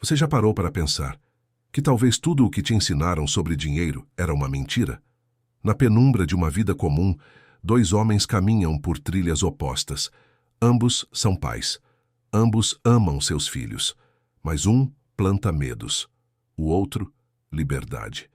Você já parou para pensar que talvez tudo o que te ensinaram sobre dinheiro era uma mentira? Na penumbra de uma vida comum, dois homens caminham por trilhas opostas. Ambos são pais. Ambos amam seus filhos. Mas um planta medos. O outro, liberdade.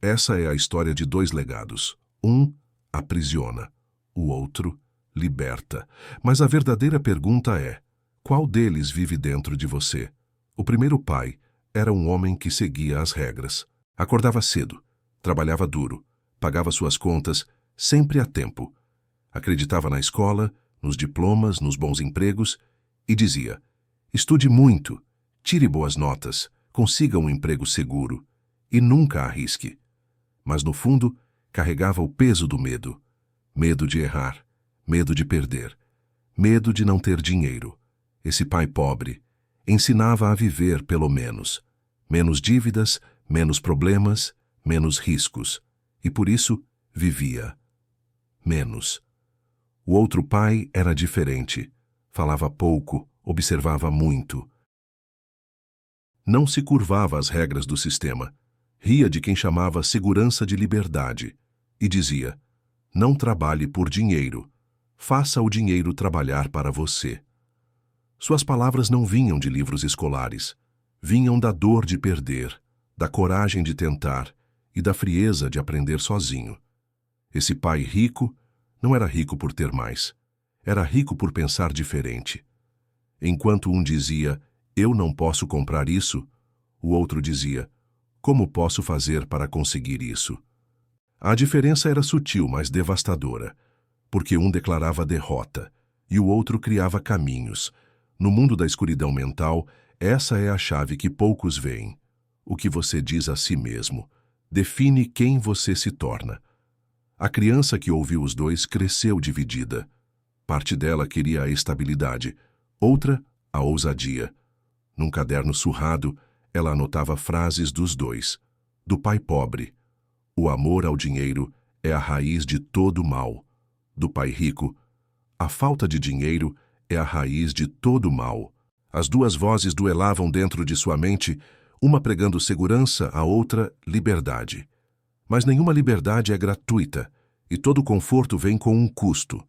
Essa é a história de dois legados. Um aprisiona. O outro liberta. Mas a verdadeira pergunta é: qual deles vive dentro de você? O primeiro pai era um homem que seguia as regras. Acordava cedo, trabalhava duro, pagava suas contas, sempre a tempo. Acreditava na escola, nos diplomas, nos bons empregos e dizia: estude muito, tire boas notas, consiga um emprego seguro e nunca arrisque. Mas no fundo, carregava o peso do medo. Medo de errar, medo de perder, medo de não ter dinheiro. Esse pai pobre ensinava a viver pelo menos. Menos dívidas, menos problemas, menos riscos. E por isso, vivia menos. O outro pai era diferente. Falava pouco, observava muito. Não se curvava às regras do sistema. Ria de quem chamava segurança de liberdade. E dizia: não trabalhe por dinheiro. Faça o dinheiro trabalhar para você. Suas palavras não vinham de livros escolares. Vinham da dor de perder, da coragem de tentar e da frieza de aprender sozinho. Esse pai rico não era rico por ter mais. Era rico por pensar diferente. Enquanto um dizia: eu não posso comprar isso, o outro dizia: como posso fazer para conseguir isso? A diferença era sutil, mas devastadora, porque um declarava derrota e o outro criava caminhos. No mundo da escuridão mental, essa é a chave que poucos veem. O que você diz a si mesmo define quem você se torna. A criança que ouviu os dois cresceu dividida. Parte dela queria a estabilidade, outra, a ousadia. Num caderno surrado, ela anotava frases dos dois. Do pai pobre: o amor ao dinheiro é a raiz de todo mal. Do pai rico: a falta de dinheiro é a raiz de todo mal. As duas vozes duelavam dentro de sua mente, uma pregando segurança, a outra liberdade. Mas nenhuma liberdade é gratuita, e todo conforto vem com um custo.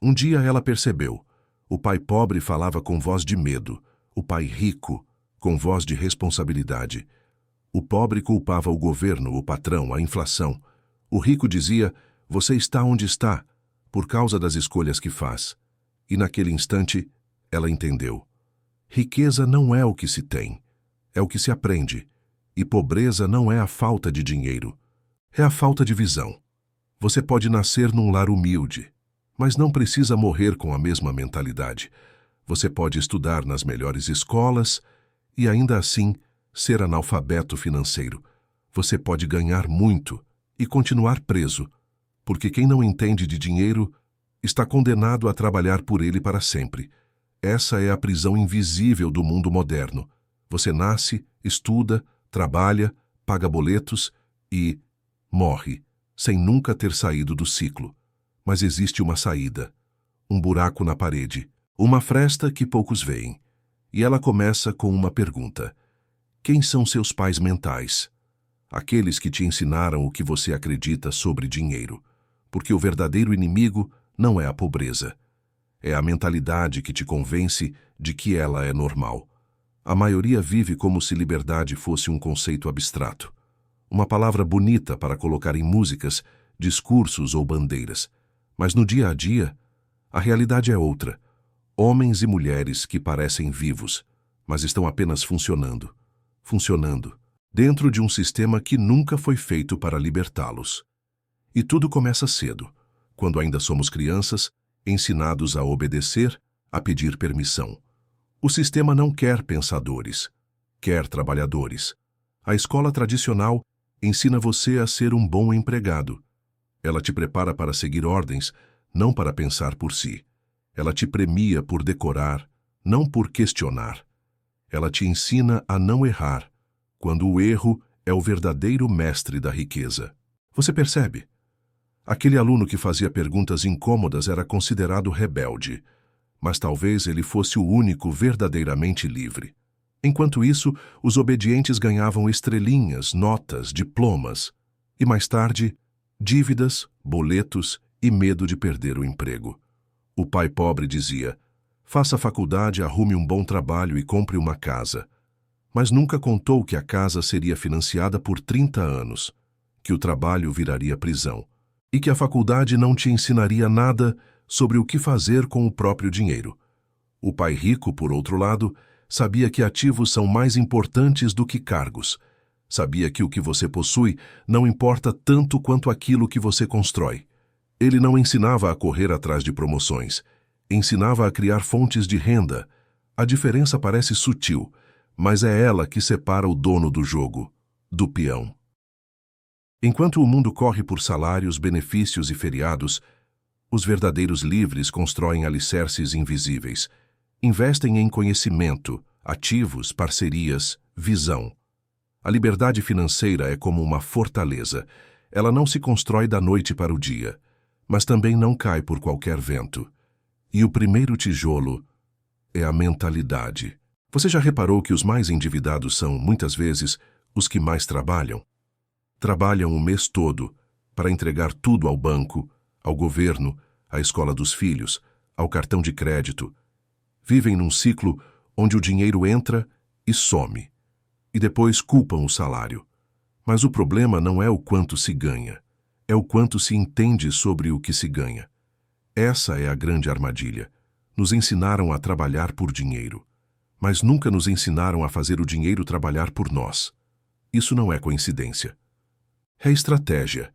Um dia ela percebeu: o pai pobre falava com voz de medo, o pai rico com voz de responsabilidade. O pobre culpava o governo, o patrão, a inflação. O rico dizia: você está onde está, por causa das escolhas que faz. E naquele instante, ela entendeu. Riqueza não é o que se tem, é o que se aprende. E pobreza não é a falta de dinheiro, é a falta de visão. Você pode nascer num lar humilde, mas não precisa morrer com a mesma mentalidade. Você pode estudar nas melhores escolas e ainda assim ser analfabeto financeiro. Você pode ganhar muito e continuar preso, porque quem não entende de dinheiro está condenado a trabalhar por ele para sempre. Essa é a prisão invisível do mundo moderno. Você nasce, estuda, trabalha, paga boletos e morre, sem nunca ter saído do ciclo. Mas existe uma saída, um buraco na parede, uma fresta que poucos veem. E ela começa com uma pergunta: quem são seus pais mentais? Aqueles que te ensinaram o que você acredita sobre dinheiro. Porque o verdadeiro inimigo não é a pobreza. É a mentalidade que te convence de que ela é normal. A maioria vive como se liberdade fosse um conceito abstrato. Uma palavra bonita para colocar em músicas, discursos ou bandeiras. Mas no dia a dia, a realidade é outra. Homens e mulheres que parecem vivos, mas estão apenas funcionando, dentro de um sistema que nunca foi feito para libertá-los. E tudo começa cedo, quando ainda somos crianças, ensinados a obedecer, a pedir permissão. O sistema não quer pensadores, quer trabalhadores. A escola tradicional ensina você a ser um bom empregado. Ela te prepara para seguir ordens, não para pensar por si. Ela te premia por decorar, não por questionar. Ela te ensina a não errar, quando o erro é o verdadeiro mestre da riqueza. Você percebe? Aquele aluno que fazia perguntas incômodas era considerado rebelde, mas talvez ele fosse o único verdadeiramente livre. Enquanto isso, os obedientes ganhavam estrelinhas, notas, diplomas e, mais tarde, dívidas, boletos e medo de perder o emprego. O pai pobre dizia: faça faculdade, arrume um bom trabalho e compre uma casa. Mas nunca contou que a casa seria financiada por 30 anos, que o trabalho viraria prisão e que a faculdade não te ensinaria nada sobre o que fazer com o próprio dinheiro. O pai rico, por outro lado, sabia que ativos são mais importantes do que cargos. Sabia que o que você possui não importa tanto quanto aquilo que você constrói. Ele não ensinava a correr atrás de promoções. Ensinava a criar fontes de renda. A diferença parece sutil, mas é ela que separa o dono do jogo do peão. Enquanto o mundo corre por salários, benefícios e feriados, os verdadeiros livres constroem alicerces invisíveis. Investem em conhecimento, ativos, parcerias, visão. A liberdade financeira é como uma fortaleza. Ela não se constrói da noite para o dia, mas também não cai por qualquer vento. E o primeiro tijolo é a mentalidade. Você já reparou que os mais endividados são, muitas vezes, os que mais trabalham? Trabalham o mês todo para entregar tudo ao banco, ao governo, à escola dos filhos, ao cartão de crédito. Vivem num ciclo onde o dinheiro entra e some, e depois culpam o salário. Mas o problema não é o quanto se ganha, é o quanto se entende sobre o que se ganha. Essa é a grande armadilha. Nos ensinaram a trabalhar por dinheiro, mas nunca nos ensinaram a fazer o dinheiro trabalhar por nós. Isso não é coincidência. É estratégia,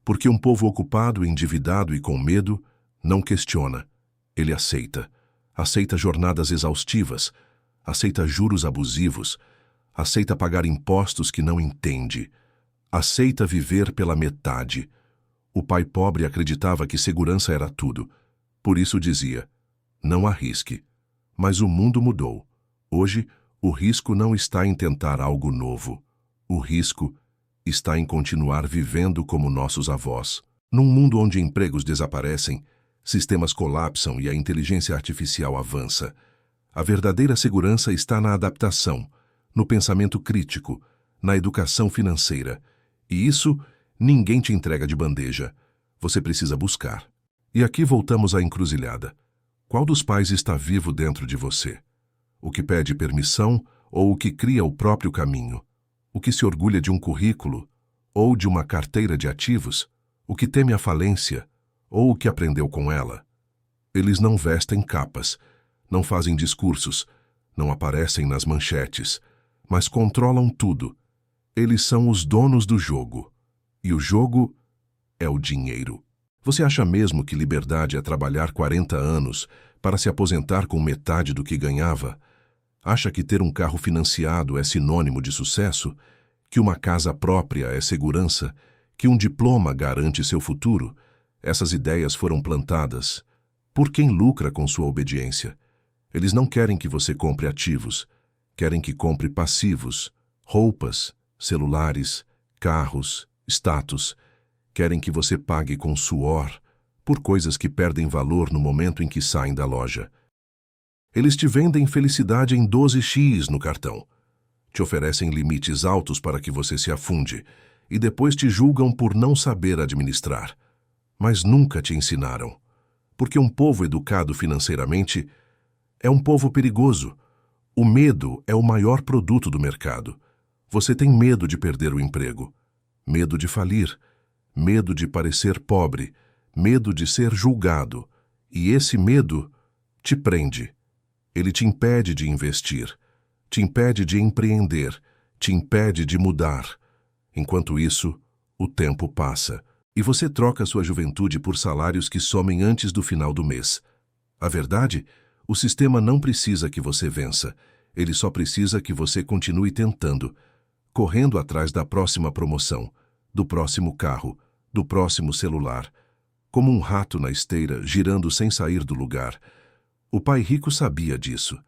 porque um povo ocupado, endividado e com medo não questiona. Ele aceita. Aceita jornadas exaustivas, aceita juros abusivos, aceita pagar impostos que não entende, aceita viver pela metade. O pai pobre acreditava que segurança era tudo. Por isso dizia: não arrisque. Mas o mundo mudou. Hoje, o risco não está em tentar algo novo. O risco está em continuar vivendo como nossos avós. Num mundo onde empregos desaparecem, sistemas colapsam e a inteligência artificial avança, a verdadeira segurança está na adaptação, no pensamento crítico, na educação financeira. E isso ninguém te entrega de bandeja. Você precisa buscar. E aqui voltamos à encruzilhada. Qual dos pais está vivo dentro de você? O que pede permissão ou o que cria o próprio caminho? O que se orgulha de um currículo ou de uma carteira de ativos? O que teme a falência ou o que aprendeu com ela? Eles não vestem capas, não fazem discursos, não aparecem nas manchetes, mas controlam tudo. Eles são os donos do jogo. E o jogo é o dinheiro. Você acha mesmo que liberdade é trabalhar 40 anos para se aposentar com metade do que ganhava? Acha que ter um carro financiado é sinônimo de sucesso? Que uma casa própria é segurança? Que um diploma garante seu futuro? Essas ideias foram plantadas por quem lucra com sua obediência. Eles não querem que você compre ativos, querem que compre passivos, roupas, celulares, carros, status. Querem que você pague com suor por coisas que perdem valor no momento em que saem da loja. Eles te vendem felicidade em 12x no cartão. Te oferecem limites altos para que você se afunde e depois te julgam por não saber administrar. Mas nunca te ensinaram. Porque um povo educado financeiramente é um povo perigoso. O medo é o maior produto do mercado. Você tem medo de perder o emprego, medo de falir, medo de parecer pobre, medo de ser julgado. E esse medo te prende. Ele te impede de investir, te impede de empreender, te impede de mudar. Enquanto isso, o tempo passa e você troca sua juventude por salários que somem antes do final do mês. A verdade, o sistema não precisa que você vença, ele só precisa que você continue tentando, correndo atrás da próxima promoção, do próximo carro, do próximo celular, como um rato na esteira, girando sem sair do lugar. O pai rico sabia disso.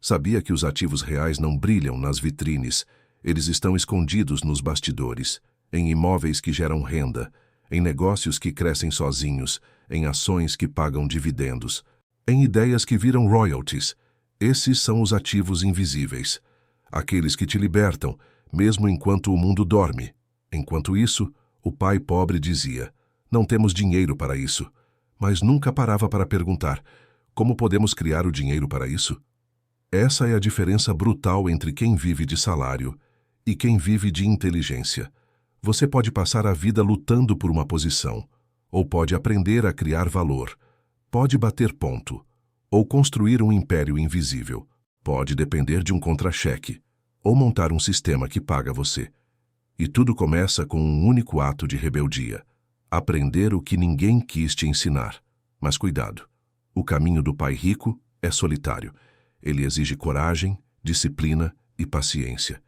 Sabia que os ativos reais não brilham nas vitrines, eles estão escondidos nos bastidores, em imóveis que geram renda, em negócios que crescem sozinhos, em ações que pagam dividendos, em ideias que viram royalties. Esses são os ativos invisíveis. aqueles que te libertam, mesmo enquanto o mundo dorme. Enquanto isso, o pai pobre dizia: não temos dinheiro para isso, mas nunca parava para perguntar: como podemos criar o dinheiro para isso? Essa é a diferença brutal entre quem vive de salário e quem vive de inteligência. Você pode passar a vida lutando por uma posição, ou pode aprender a criar valor, pode bater ponto, ou construir um império invisível, pode depender de um contra-cheque, ou montar um sistema que paga você. E tudo começa com um único ato de rebeldia: aprender o que ninguém quis te ensinar. Mas cuidado, o caminho do pai rico é solitário. Ele exige coragem, disciplina e paciência.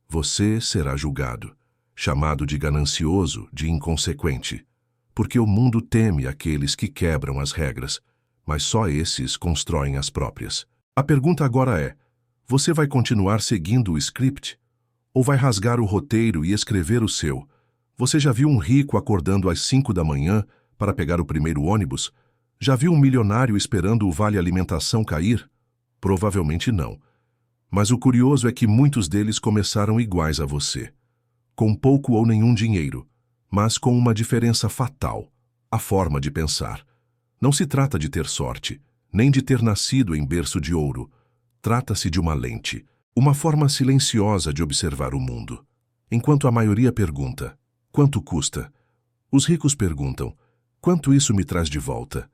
Você será julgado, chamado de ganancioso, de inconsequente, porque o mundo teme aqueles que quebram as regras, mas só esses constroem as próprias. A pergunta agora é: você vai continuar seguindo o script? Ou vai rasgar o roteiro e escrever o seu? Você já viu um rico acordando às 5 da manhã para pegar o primeiro ônibus? Já viu um milionário esperando o vale-alimentação cair? Provavelmente não. Mas o curioso é que muitos deles começaram iguais a você, com pouco ou nenhum dinheiro, mas com uma diferença fatal: a forma de pensar. Não se trata de ter sorte, nem de ter nascido em berço de ouro. Trata-se de uma lente, uma forma silenciosa de observar o mundo. Enquanto a maioria pergunta: quanto custa? Os ricos perguntam: quanto isso me traz de volta?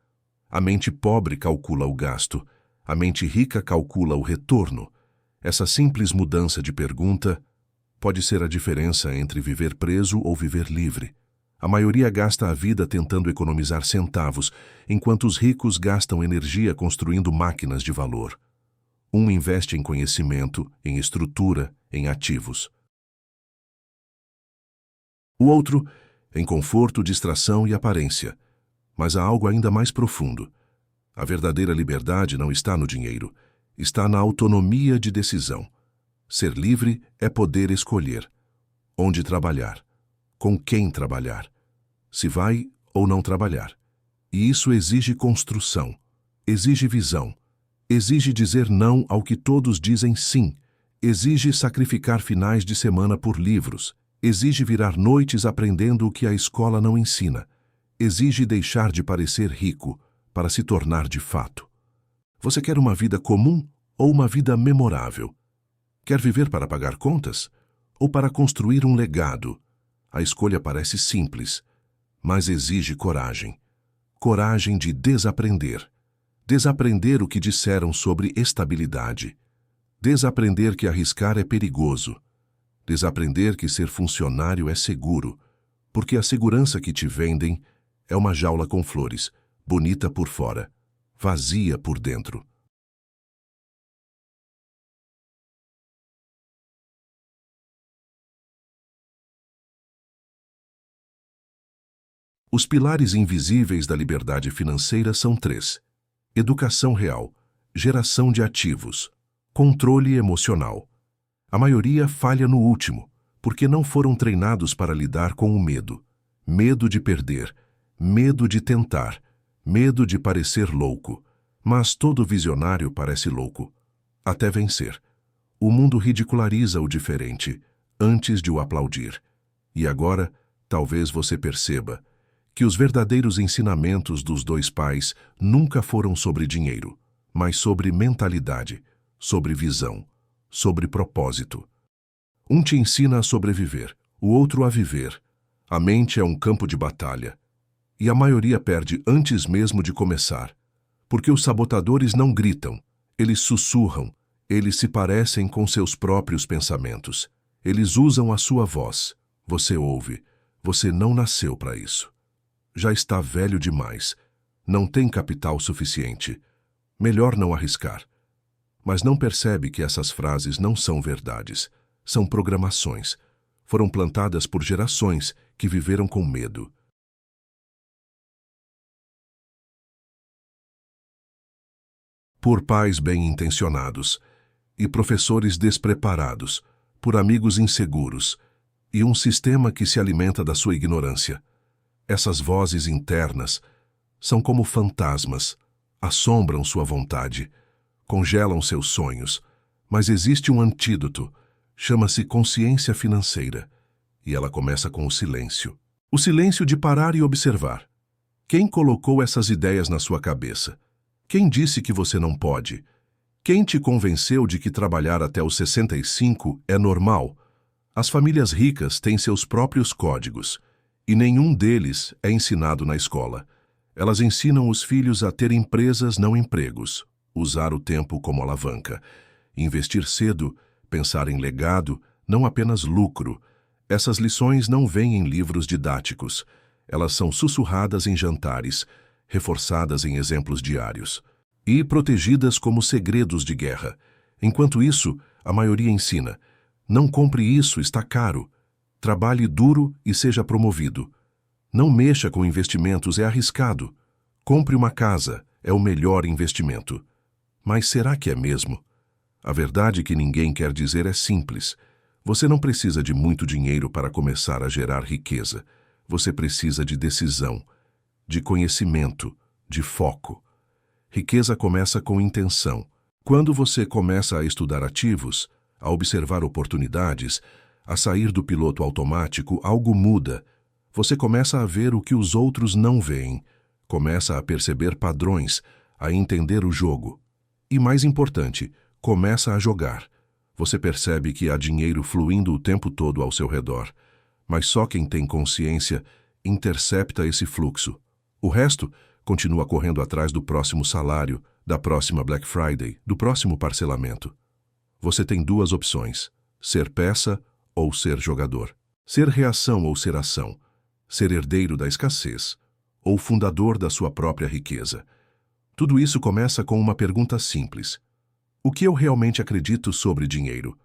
A mente pobre calcula o gasto, a mente rica calcula o retorno. Essa simples mudança de pergunta pode ser a diferença entre viver preso ou viver livre. A maioria gasta a vida tentando economizar centavos, enquanto os ricos gastam energia construindo máquinas de valor. Um investe em conhecimento, em estrutura, em ativos. O outro, em conforto, distração e aparência. Mas há algo ainda mais profundo. A verdadeira liberdade não está no dinheiro, está na autonomia de decisão. Ser livre é poder escolher onde trabalhar, com quem trabalhar, se vai ou não trabalhar. E isso exige construção, exige visão, exige dizer não ao que todos dizem sim, exige sacrificar finais de semana por livros, exige virar noites aprendendo o que a escola não ensina, exige deixar de parecer rico para se tornar de fato. Você quer uma vida comum ou uma vida memorável? Quer viver para pagar contas ou para construir um legado? A escolha parece simples, mas exige coragem. Coragem de desaprender. Desaprender o que disseram sobre estabilidade. Desaprender que arriscar é perigoso. Desaprender que ser funcionário é seguro, porque a segurança que te vendem é uma jaula com flores, bonita por fora, vazia por dentro. Os pilares invisíveis da liberdade financeira são 3: educação real, geração de ativos, controle emocional. A maioria falha no último, porque não foram treinados para lidar com o medo. Medo de perder, medo de tentar, medo de parecer louco. Mas todo visionário parece louco, até vencer. O mundo ridiculariza o diferente, antes de o aplaudir. E agora, talvez você perceba que os verdadeiros ensinamentos dos dois pais nunca foram sobre dinheiro, mas sobre mentalidade, sobre visão, sobre propósito. Um te ensina a sobreviver, o outro a viver. A mente é um campo de batalha, e a maioria perde antes mesmo de começar, porque os sabotadores não gritam, eles sussurram, eles se parecem com seus próprios pensamentos. Eles usam a sua voz. Você ouve, você não nasceu para isso. Já está velho demais, não tem capital suficiente. Melhor não arriscar. Mas não percebe que essas frases não são verdades, são programações. Foram plantadas por gerações que viveram com medo. Por pais bem-intencionados e professores despreparados, por amigos inseguros e um sistema que se alimenta da sua ignorância. Essas vozes internas são como fantasmas, assombram sua vontade, congelam seus sonhos, mas existe um antídoto, Chama-se consciência financeira, e ela começa com o silêncio. O silêncio de parar e observar. Quem colocou essas ideias na sua cabeça? Quem disse que você não pode? Quem te convenceu de que trabalhar até os 65 é normal? As famílias ricas têm seus próprios códigos, e nenhum deles é ensinado na escola. Elas ensinam os filhos a ter empresas, não empregos, usar o tempo como alavanca, investir cedo, pensar em legado, não apenas lucro. Essas lições não vêm em livros didáticos. Elas são sussurradas em jantares, reforçadas em exemplos diários e protegidas como segredos de guerra. Enquanto isso, a maioria ensina: não compre isso, está caro. Trabalhe duro e seja promovido. Não mexa com investimentos, é arriscado. Compre uma casa, é o melhor investimento. Mas será que é mesmo? A verdade que ninguém quer dizer é simples. Você não precisa de muito dinheiro para começar a gerar riqueza. Você precisa de decisão, de conhecimento, de foco. Riqueza começa com intenção. Quando você começa a estudar ativos, a observar oportunidades, a sair do piloto automático, algo muda. Você começa a ver o que os outros não veem, começa a perceber padrões, a entender o jogo. E mais importante, começa a jogar. Você percebe que há dinheiro fluindo o tempo todo ao seu redor, mas só quem tem consciência intercepta esse fluxo. O resto continua correndo atrás do próximo salário, da próxima Black Friday, do próximo parcelamento. Você tem duas opções: ser peça ou ser jogador. Ser reação ou ser ação. Ser herdeiro da escassez ou fundador da sua própria riqueza. Tudo isso começa com uma pergunta simples: o que eu realmente acredito sobre dinheiro?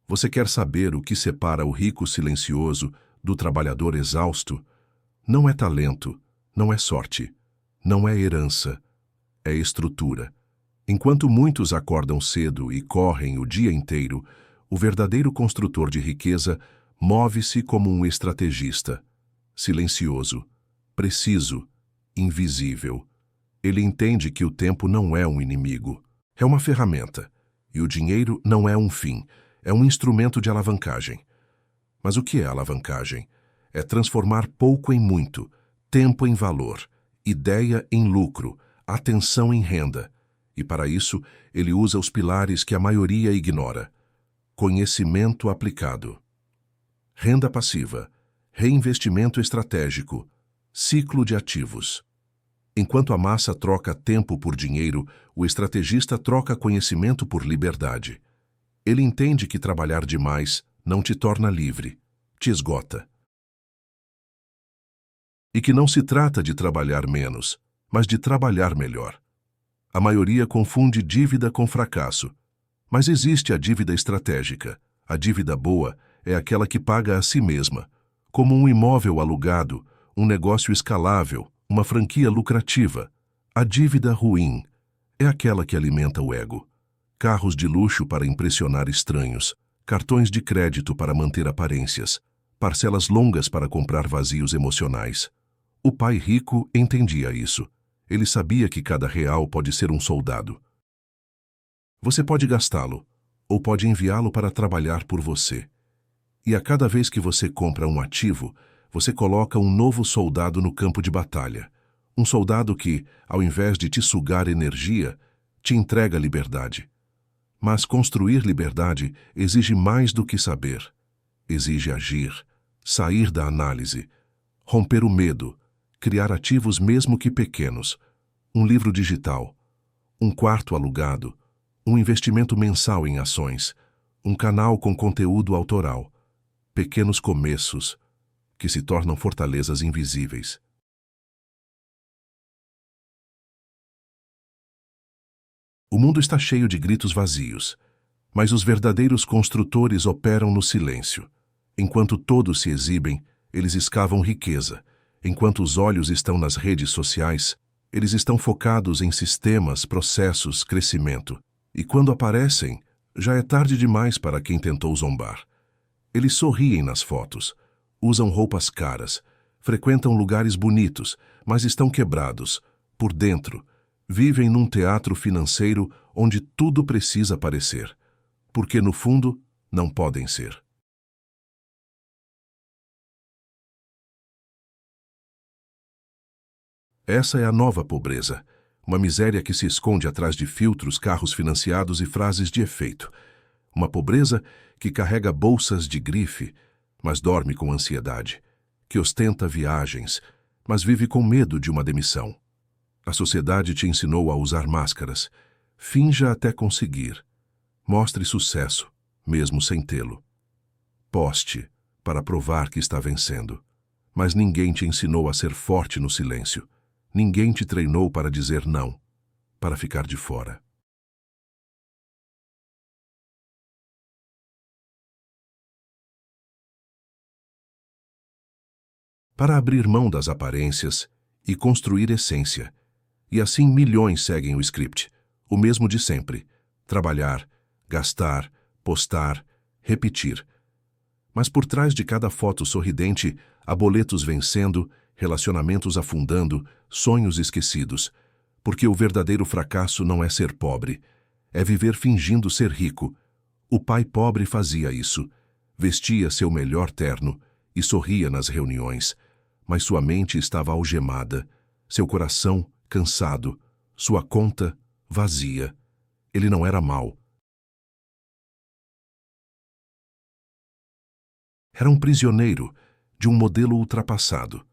Você quer saber o que separa o rico silencioso do trabalhador exausto? Não é talento, não é sorte, não é herança, é estrutura. Enquanto muitos acordam cedo e correm o dia inteiro, o verdadeiro construtor de riqueza move-se como um estrategista, silencioso, preciso, invisível. Ele entende que o tempo não é um inimigo, é uma ferramenta, e o dinheiro não é um fim, é um instrumento de alavancagem. Mas o que é alavancagem? É transformar pouco em muito, tempo em valor, ideia em lucro, atenção em renda. E para isso, ele usa os pilares que a maioria ignora: conhecimento aplicado, renda passiva, reinvestimento estratégico, ciclo de ativos. Enquanto a massa troca tempo por dinheiro, o estrategista troca conhecimento por liberdade. Ele entende que trabalhar demais não te torna livre, te esgota. E que não se trata de trabalhar menos, mas de trabalhar melhor. A maioria confunde dívida com fracasso. Mas existe a dívida estratégica. A dívida boa é aquela que paga a si mesma, como um imóvel alugado, um negócio escalável, uma franquia lucrativa. A dívida ruim é aquela que alimenta o ego. Carros de luxo para impressionar estranhos, cartões de crédito para manter aparências, parcelas longas para comprar vazios emocionais. O pai rico entendia isso. Ele sabia que cada real pode ser um soldado. Você pode gastá-lo, ou pode enviá-lo para trabalhar por você. E a cada vez que você compra um ativo, você coloca um novo soldado no campo de batalha. Um soldado que, ao invés de te sugar energia, te entrega liberdade. Mas construir liberdade exige mais do que saber. Exige agir, sair da análise, romper o medo, criar ativos mesmo que pequenos, um livro digital, um quarto alugado, um investimento mensal em ações, um canal com conteúdo autoral, pequenos começos que se tornam fortalezas invisíveis. O mundo está cheio de gritos vazios, mas os verdadeiros construtores operam no silêncio. Enquanto todos se exibem, eles escavam riqueza. Enquanto os olhos estão nas redes sociais, eles estão focados em sistemas, processos, crescimento. E quando aparecem, já é tarde demais para quem tentou zombar. Eles sorriem nas fotos, usam roupas caras, frequentam lugares bonitos, mas estão quebrados. Por dentro, vivem num teatro financeiro onde tudo precisa parecer. Porque, no fundo, não podem ser. Essa é a nova pobreza, uma miséria que se esconde atrás de filtros, carros financiados e frases de efeito. Uma pobreza que carrega bolsas de grife, mas dorme com ansiedade, que ostenta viagens, mas vive com medo de uma demissão. A sociedade te ensinou a usar máscaras. Finja até conseguir. Mostre sucesso, mesmo sem tê-lo. Poste, para provar que está vencendo. Mas ninguém te ensinou a ser forte no silêncio. Ninguém te treinou para dizer não, para ficar de fora. Para abrir mão das aparências e construir essência. E assim milhões seguem o script, o mesmo de sempre: trabalhar, gastar, postar, repetir. Mas por trás de cada foto sorridente, há boletos vencendo, relacionamentos afundando, sonhos esquecidos. Porque o verdadeiro fracasso não é ser pobre, é viver fingindo ser rico. O pai pobre fazia isso. Vestia seu melhor terno e sorria nas reuniões, mas sua mente estava algemada, seu coração cansado, sua conta vazia. Ele não era mau. Era um prisioneiro de um modelo ultrapassado.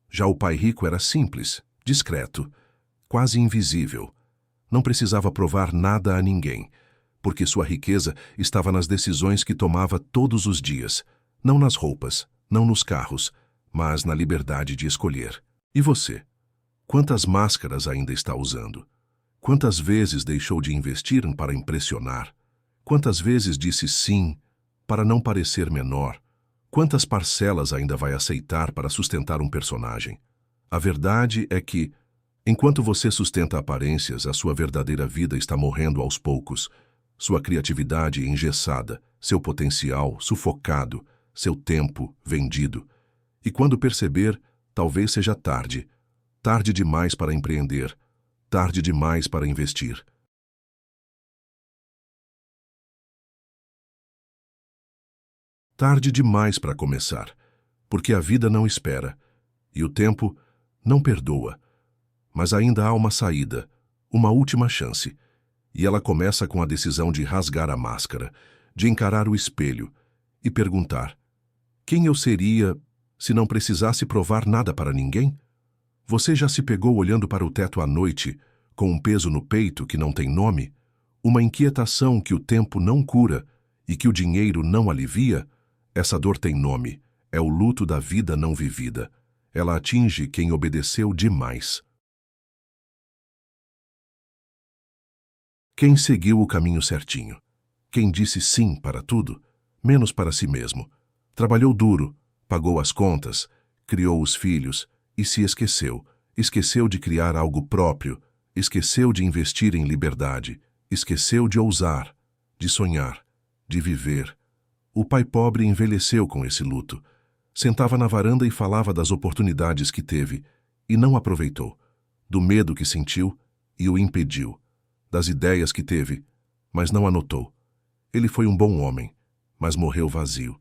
Já o pai rico era simples, discreto, quase invisível. Não precisava provar nada a ninguém, porque sua riqueza estava nas decisões que tomava todos os dias, não nas roupas, não nos carros, mas na liberdade de escolher. E você? Quantas máscaras ainda está usando? Quantas vezes deixou de investir para impressionar? Quantas vezes disse sim para não parecer menor? Quantas parcelas ainda vai aceitar para sustentar um personagem? A verdade é que, enquanto você sustenta aparências, a sua verdadeira vida está morrendo aos poucos. Sua criatividade engessada, seu potencial sufocado, seu tempo vendido. E quando perceber, talvez seja tarde. Tarde demais para empreender, tarde demais para investir. Tarde demais para começar, porque a vida não espera, e o tempo não perdoa. Mas ainda há uma saída, uma última chance, e ela começa com a decisão de rasgar a máscara, de encarar o espelho e perguntar: quem eu seria se não precisasse provar nada para ninguém? Você já se pegou olhando para o teto à noite, com um peso no peito que não tem nome? Uma inquietação que o tempo não cura e que o dinheiro não alivia? Essa dor tem nome, é o luto da vida não vivida. Ela atinge quem obedeceu demais. Quem seguiu o caminho certinho? Quem disse sim para tudo, menos para si mesmo? Trabalhou duro, pagou as contas, criou os filhos, e se esqueceu. Esqueceu de criar algo próprio, esqueceu de investir em liberdade, esqueceu de ousar, de sonhar, de viver. O pai pobre envelheceu com esse luto. Sentava na varanda e falava das oportunidades que teve, e não aproveitou, do medo que sentiu e o impediu, das ideias que teve, mas não anotou. Ele foi um bom homem, mas morreu vazio.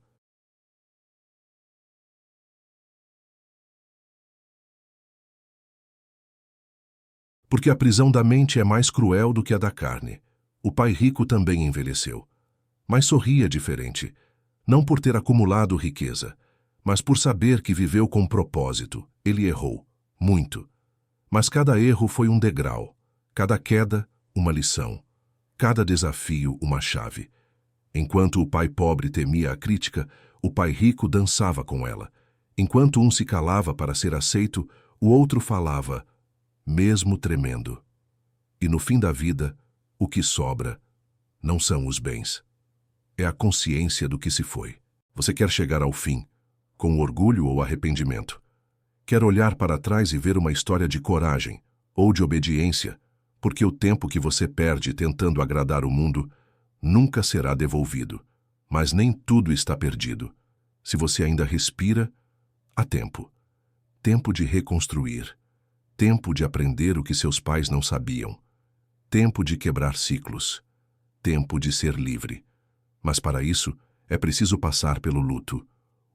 Porque a prisão da mente é mais cruel do que a da carne. O pai rico também envelheceu, mas sorria diferente, não por ter acumulado riqueza, mas por saber que viveu com propósito. Ele errou, muito. Mas cada erro foi um degrau, cada queda, uma lição, cada desafio, uma chave. Enquanto o pai pobre temia a crítica, o pai rico dançava com ela. Enquanto um se calava para ser aceito, o outro falava, mesmo tremendo. E no fim da vida, o que sobra não são os bens. É a consciência do que se foi. Você quer chegar ao fim, com orgulho ou arrependimento? Quer olhar para trás e ver uma história de coragem ou de obediência, porque o tempo que você perde tentando agradar o mundo nunca será devolvido. Mas nem tudo está perdido. Se você ainda respira, há tempo. Tempo de reconstruir. Tempo de aprender o que seus pais não sabiam. Tempo de quebrar ciclos. Tempo de ser livre. Mas para isso, é preciso passar pelo luto.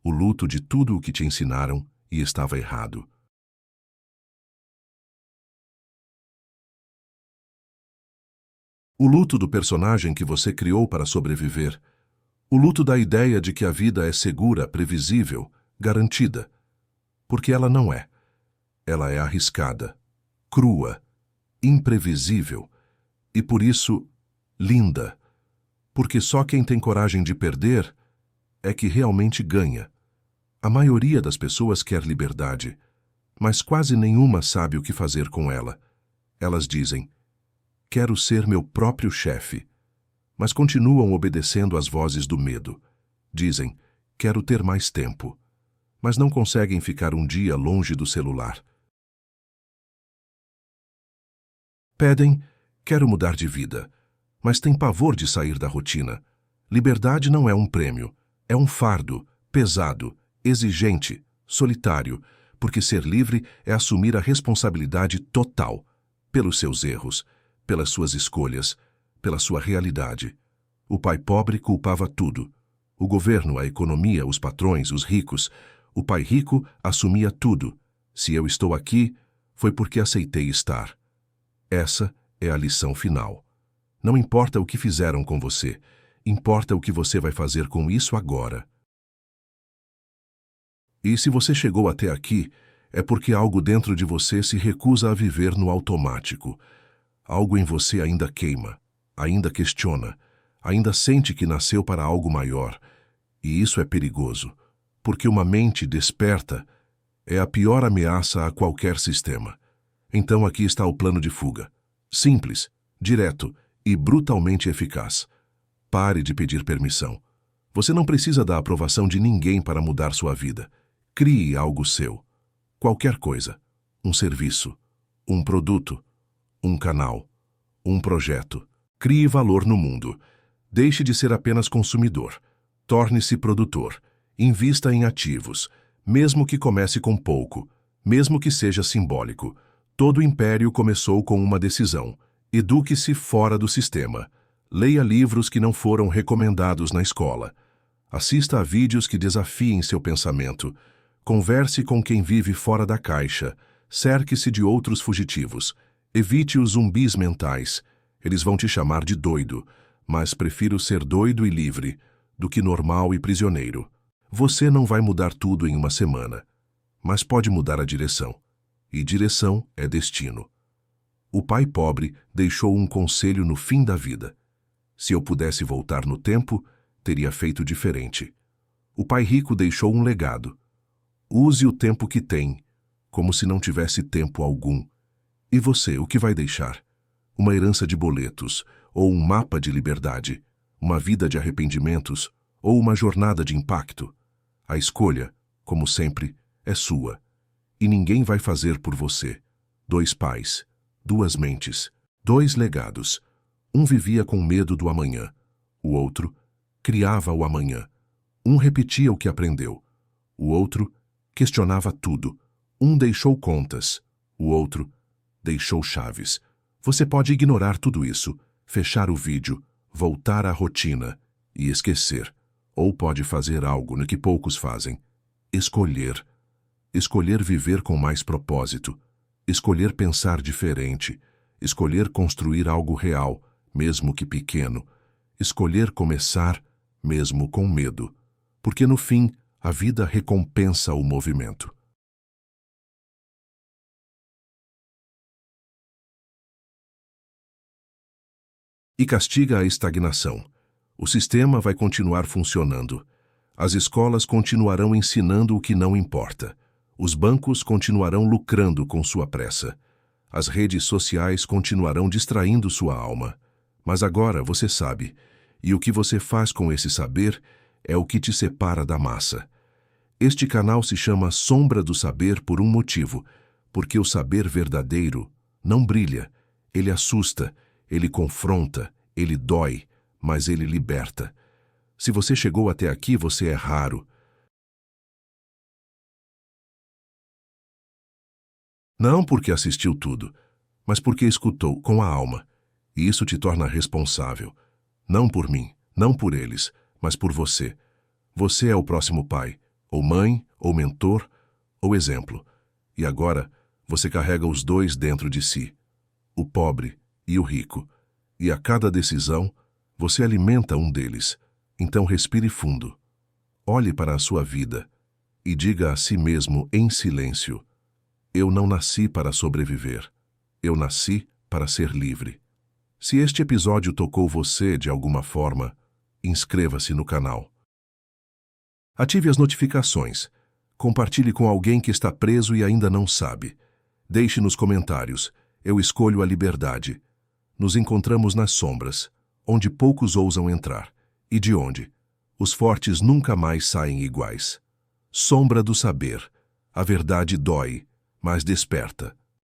O luto de tudo o que te ensinaram e estava errado. O luto do personagem que você criou para sobreviver. O luto da ideia de que a vida é segura, previsível, garantida. Porque ela não é. Ela é arriscada, crua, imprevisível e, por isso, linda. Porque só quem tem coragem de perder é que realmente ganha. A maioria das pessoas quer liberdade, mas quase nenhuma sabe o que fazer com ela. Elas dizem, quero ser meu próprio chefe, mas continuam obedecendo às vozes do medo. Dizem, quero ter mais tempo, mas não conseguem ficar um dia longe do celular. Pedem, quero mudar de vida, mas têm pavor de sair da rotina. Liberdade não é um prêmio, é um fardo, pesado, exigente, solitário, porque ser livre é assumir a responsabilidade total pelos seus erros, pelas suas escolhas, pela sua realidade. O pai pobre culpava tudo. O governo, a economia, os patrões, os ricos. O pai rico assumia tudo. Se eu estou aqui, foi porque aceitei estar. Essa é a lição final. Não importa o que fizeram com você, importa o que você vai fazer com isso agora. E se você chegou até aqui, é porque algo dentro de você se recusa a viver no automático. Algo em você ainda queima, ainda questiona, ainda sente que nasceu para algo maior. E isso é perigoso, porque uma mente desperta é a pior ameaça a qualquer sistema. Então aqui está o plano de fuga. Simples, direto e brutalmente eficaz. Pare de pedir permissão. Você não precisa da aprovação de ninguém para mudar sua vida. Crie algo seu. Qualquer coisa. Um serviço, um produto, um canal, um projeto. Crie valor no mundo. Deixe de ser apenas consumidor. Torne-se produtor. Invista em ativos, mesmo que comece com pouco, mesmo que seja simbólico. Todo império começou com uma decisão. Eduque-se fora do sistema. Leia livros que não foram recomendados na escola. Assista a vídeos que desafiem seu pensamento. Converse com quem vive fora da caixa. Cerque-se de outros fugitivos. Evite os zumbis mentais. Eles vão te chamar de doido, mas prefiro ser doido e livre do que normal e prisioneiro. Você não vai mudar tudo em uma semana, mas pode mudar a direção. E direção é destino. O pai pobre deixou um conselho no fim da vida. Se eu pudesse voltar no tempo, teria feito diferente. O pai rico deixou um legado. Use o tempo que tem, como se não tivesse tempo algum. E você, o que vai deixar? Uma herança de boletos, ou um mapa de liberdade, uma vida de arrependimentos, ou uma jornada de impacto? A escolha, como sempre, é sua. E ninguém vai fazer por você. 2 pais, 2 mentes, 2 legados. Um vivia com medo do amanhã. O outro criava o amanhã. Um repetia o que aprendeu. O outro questionava tudo. Um deixou contas. O outro deixou chaves. Você pode ignorar tudo isso, fechar o vídeo, voltar à rotina e esquecer. Ou pode fazer algo no que poucos fazem. Escolher. Escolher viver com mais propósito. Escolher pensar diferente. Escolher construir algo real, mesmo que pequeno. Escolher começar, mesmo com medo. Porque no fim, a vida recompensa o movimento. E castiga a estagnação. O sistema vai continuar funcionando. As escolas continuarão ensinando o que não importa. Os bancos continuarão lucrando com sua pressa. As redes sociais continuarão distraindo sua alma. Mas agora você sabe, e o que você faz com esse saber é o que te separa da massa. Este canal se chama Sombra do Saber por um motivo, porque o saber verdadeiro não brilha, ele assusta, ele confronta, ele dói, mas ele liberta. Se você chegou até aqui, você é raro. Não porque assistiu tudo, mas porque escutou com a alma. E isso te torna responsável. Não por mim, não por eles, mas por você. Você é o próximo pai, ou mãe, ou mentor, ou exemplo. E agora, você carrega os dois dentro de si, o pobre e o rico. E a cada decisão, você alimenta um deles. Então respire fundo. Olhe para a sua vida e diga a si mesmo em silêncio: eu não nasci para sobreviver. Eu nasci para ser livre. Se este episódio tocou você de alguma forma, inscreva-se no canal. Ative as notificações. Compartilhe com alguém que está preso e ainda não sabe. Deixe nos comentários: eu escolho a liberdade. Nos encontramos nas sombras, onde poucos ousam entrar, e de onde os fortes nunca mais saem iguais. Sombra do saber. A verdade dói, mas desperta.